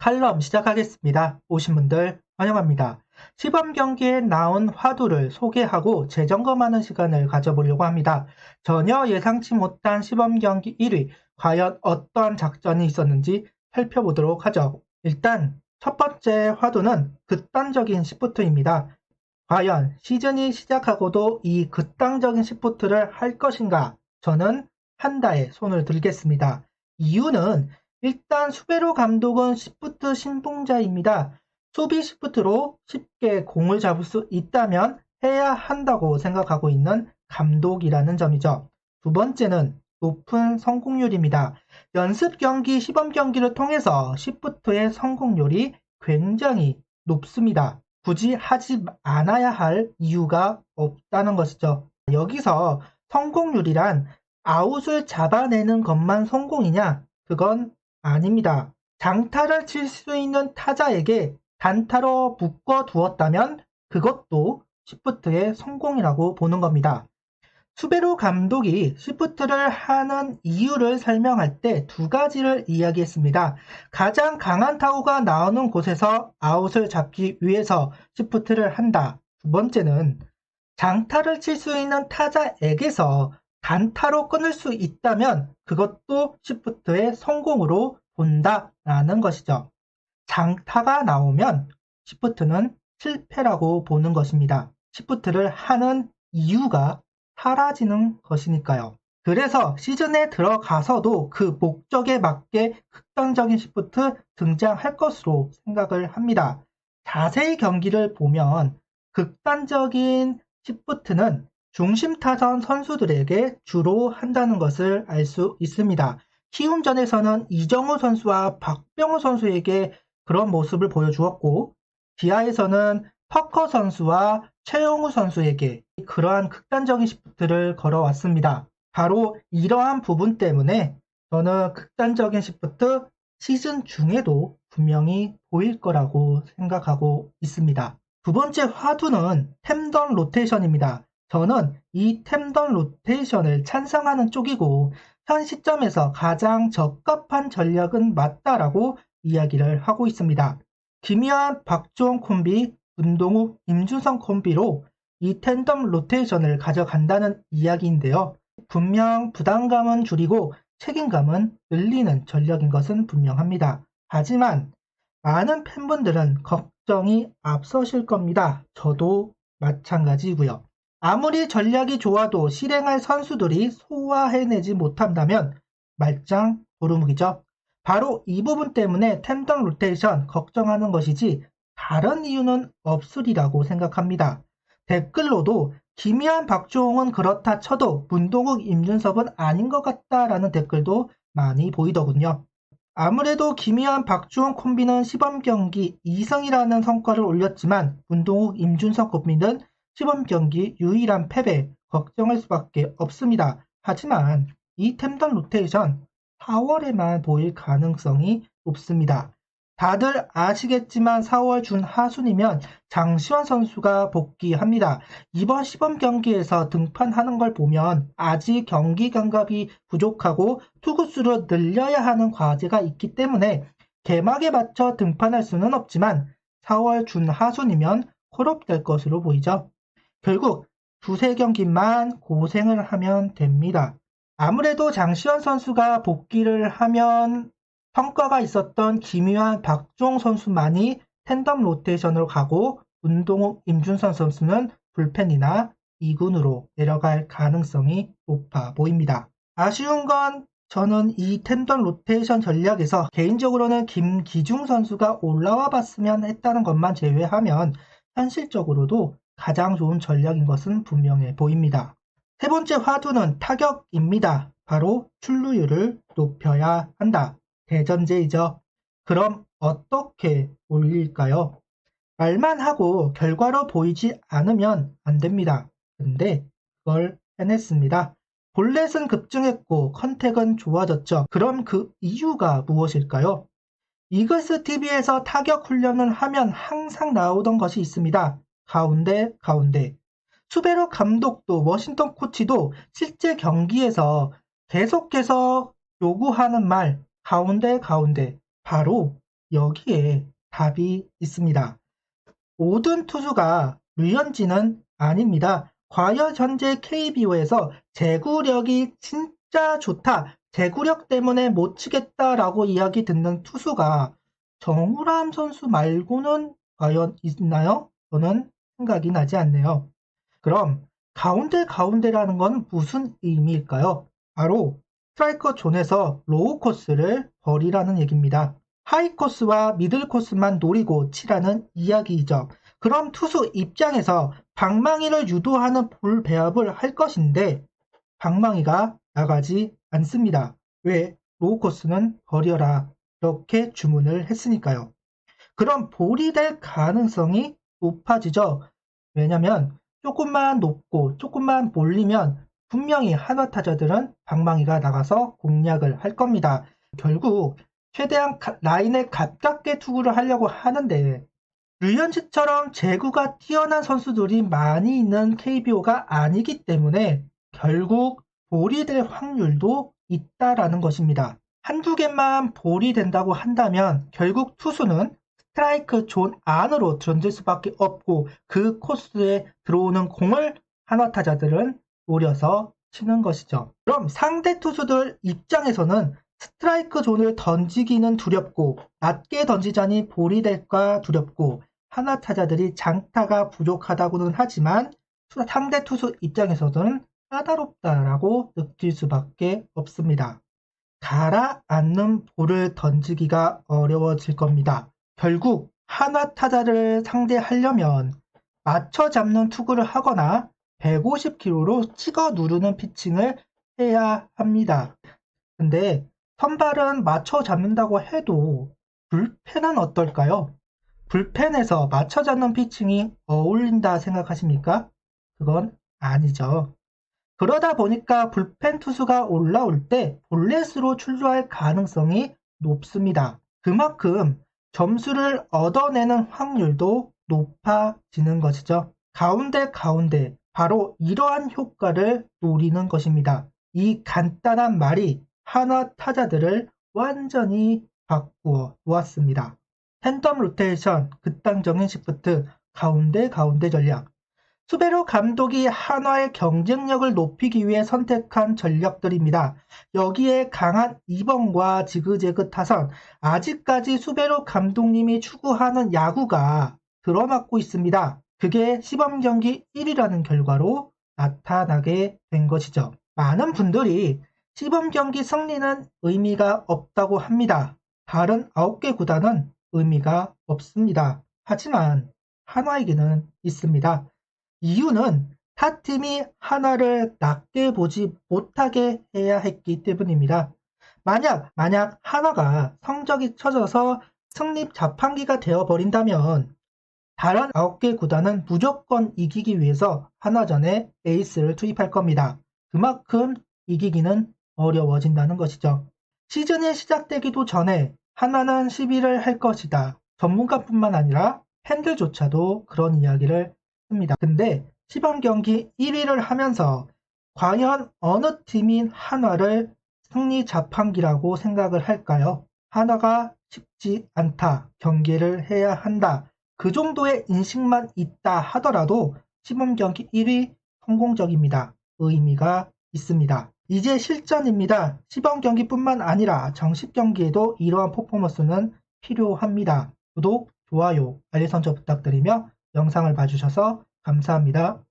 칼럼 시작하겠습니다. 오신 분들 환영합니다. 시범 경기에 나온 화두를 소개하고 재점검하는 시간을 가져보려고 합니다. 전혀 예상치 못한 시범 경기 1위, 과연 어떤 작전이 있었는지 살펴보도록 하죠. 일단 첫 번째 화두는 극단적인 시프트입니다. 과연 시즌이 시작하고도 이 극단적인 시프트를 할 것인가? 저는 한다에 손을 들겠습니다. 이유는 일단 수베로 감독은 시프트 신봉자입니다. 수비 시프트로 쉽게 공을 잡을 수 있다면 해야 한다고 생각하고 있는 감독이라는 점이죠. 두 번째는 높은 성공률입니다. 연습 경기, 시범 경기를 통해서 시프트의 성공률이 굉장히 높습니다. 굳이 하지 않아야 할 이유가 없다는 것이죠. 여기서 성공률이란 아웃을 잡아내는 것만 성공이냐? 그건 아닙니다. 장타를 칠 수 있는 타자에게 단타로 묶어두었다면 그것도 시프트의 성공이라고 보는 겁니다. 수베로 감독이 시프트를 하는 이유를 설명할 때 두 가지를 이야기했습니다. 가장 강한 타구가 나오는 곳에서 아웃을 잡기 위해서 시프트를 한다. 두 번째는 장타를 칠 수 있는 타자에게서 단타로 끊을 수 있다면 그것도 시프트의 성공으로 본다라는 것이죠. 장타가 나오면 시프트는 실패라고 보는 것입니다. 시프트를 하는 이유가 사라지는 것이니까요. 그래서 시즌에 들어가서도 그 목적에 맞게 극단적인 시프트 등장할 것으로 생각을 합니다. 자세히 경기를 보면 극단적인 시프트는 중심 타선 선수들에게 주로 한다는 것을 알 수 있습니다. 키움전에서는 이정우 선수와 박병호 선수에게 그런 모습을 보여주었고, 기아에서는 터커 선수와 최용우 선수에게 그러한 극단적인 시프트를 걸어왔습니다. 바로 이러한 부분 때문에 저는 극단적인 시프트 시즌 중에도 분명히 보일 거라고 생각하고 있습니다. 두 번째 화두는 템던 로테이션입니다. 저는 이 템던 로테이션을 찬성하는 쪽이고 현 시점에서 가장 적합한 전략은 맞다라고 이야기를 하고 있습니다. 김희환, 박주원 콤비, 문동욱, 임준성 콤비로 이 템던 로테이션을 가져간다는 이야기인데요. 분명 부담감은 줄이고 책임감은 늘리는 전략인 것은 분명합니다. 하지만 많은 팬분들은 걱정이 앞서실 겁니다. 저도 마찬가지고요. 아무리 전략이 좋아도 실행할 선수들이 소화해내지 못한다면 말짱 도루묵이죠. 바로 이 부분 때문에 템던 로테이션 걱정하는 것이지 다른 이유는 없으리라고 생각합니다. 댓글로도 김희환, 박주홍은 그렇다 쳐도 문동욱, 임준섭은 아닌 것 같다라는 댓글도 많이 보이더군요. 아무래도 김희환, 박주홍 콤비는 시범 경기 2승이라는 성과를 올렸지만 문동욱, 임준섭 콤비는 시범 경기 유일한 패배 걱정할 수밖에 없습니다. 하지만 이 템던 로테이션 4월에만 보일 가능성이 높습니다. 다들 아시겠지만 4월 중하순이면 장시환 선수가 복귀합니다. 이번 시범 경기에서 등판하는 걸 보면 아직 경기 감각이 부족하고 투구수를 늘려야 하는 과제가 있기 때문에 개막에 맞춰 등판할 수는 없지만 4월 중하순이면 콜업될 것으로 보이죠. 결국 두세 경기만 고생을 하면 됩니다. 아무래도 장시환 선수가 복귀를 하면 성과가 있었던 김희환, 박주홍 선수만이 텐덤 로테이션으로 가고 문동욱, 임준선 선수는 불펜이나 2군으로 내려갈 가능성이 높아 보입니다. 아쉬운 건 저는 이 텐덤 로테이션 전략에서 개인적으로는 김기중 선수가 올라와 봤으면 했다는 것만 제외하면 현실적으로도 가장 좋은 전략인 것은 분명해 보입니다. 세 번째 화두는 타격입니다. 바로 출루율을 높여야 한다. 대전제이죠. 그럼 어떻게 올릴까요? 말만 하고 결과로 보이지 않으면 안 됩니다. 근데 그걸 해냈습니다. 볼넷은 급증했고 컨택은 좋아졌죠. 그럼 그 이유가 무엇일까요? 이글스 TV에서 타격 훈련을 하면 항상 나오던 것이 있습니다. 가운데, 가운데. 수베로 감독도 워싱턴 코치도 실제 경기에서 계속해서 요구하는 말, 가운데, 가운데. 바로 여기에 답이 있습니다. 모든 투수가 류현진은 아닙니다. 과연 현재 KBO에서 제구력이 진짜 좋다, 제구력 때문에 못 치겠다라고 이야기 듣는 투수가 정우람 선수 말고는 과연 있나요? 저는 생각이 나지 않네요. 그럼 가운데라는 건 무슨 의미일까요? 바로 스트라이커 존에서 로우 코스를 버리라는 얘기입니다. 하이 코스와 미들 코스만 노리고 치라는 이야기이죠. 그럼 투수 입장에서 방망이를 유도하는 볼 배합을 할 것인데 방망이가 나가지 않습니다. 왜? 로우 코스는 버려라. 이렇게 주문을 했으니까요. 그럼 볼이 될 가능성이 높아지죠. 왜냐면 조금만 높고 조금만 몰리면 분명히 한화 타자들은 방망이가 나가서 공략을 할 겁니다. 결국 최대한 라인에 가깝게 투구를 하려고 하는데 류현진처럼 제구가 뛰어난 선수들이 많이 있는 KBO가 아니기 때문에 결국 볼이 될 확률도 있다라는 것입니다. 한두 개만 볼이 된다고 한다면 결국 투수는 스트라이크 존 안으로 던질 수밖에 없고 그 코스에 들어오는 공을 한화 타자들은 노려서 치는 것이죠. 그럼 상대 투수들 입장에서는 스트라이크 존을 던지기는 두렵고 낮게 던지자니 볼이 될까 두렵고 한화 타자들이 장타가 부족하다고는 하지만 상대 투수 입장에서는 까다롭다라고 느낄 수밖에 없습니다. 가라앉는 볼을 던지기가 어려워질 겁니다. 결국 한화 타자를 상대하려면 맞춰 잡는 투구를 하거나 150km로 찍어 누르는 피칭을 해야 합니다. 근데 선발은 맞춰 잡는다고 해도 불펜은 어떨까요? 불펜에서 맞춰 잡는 피칭이 어울린다 생각하십니까? 그건 아니죠. 그러다 보니까 불펜 투수가 올라올 때 볼넷으로 출루할 가능성이 높습니다. 그만큼 점수를 얻어내는 확률도 높아지는 것이죠. 가운데 바로 이러한 효과를 노리는 것입니다. 이 간단한 말이 한화 타자들을 완전히 바꾸어 놓았습니다. 팬덤 로테이션, 극단적인 시프트, 가운데 전략. 수베로 감독이 한화의 경쟁력을 높이기 위해 선택한 전략들입니다. 여기에 강한 2번과 지그재그 타선, 아직까지 수베로 감독님이 추구하는 야구가 들어맞고 있습니다. 그게 시범경기 1위라는 결과로 나타나게 된 것이죠. 많은 분들이 시범경기 승리는 의미가 없다고 합니다. 다른 9개 구단은 의미가 없습니다. 하지만 한화에게는 있습니다. 이유는 타 팀이 한화를 낮게 보지 못하게 해야 했기 때문입니다. 만약 한화가 성적이 처져서 승리 자판기가 되어버린다면 다른 9개 구단은 무조건 이기기 위해서 한화전에 에이스를 투입할 겁니다. 그만큼 이기기는 어려워진다는 것이죠. 시즌이 시작되기도 전에 한화는 시비를 할 것이다. 전문가뿐만 아니라 팬들조차도 그런 이야기를 합니다. 근데 시범 경기 1위를 하면서 과연 어느 팀인 한화를 승리 자판기라고 생각을 할까요? 한화가 쉽지 않다. 경기를 해야 한다. 그 정도의 인식만 있다 하더라도 시범 경기 1위 성공적입니다. 의미가 있습니다. 이제 실전입니다. 시범 경기뿐만 아니라 정식 경기에도 이러한 퍼포먼스는 필요합니다. 구독, 좋아요, 알림 설정 부탁드리며 영상을 봐주셔서 감사합니다.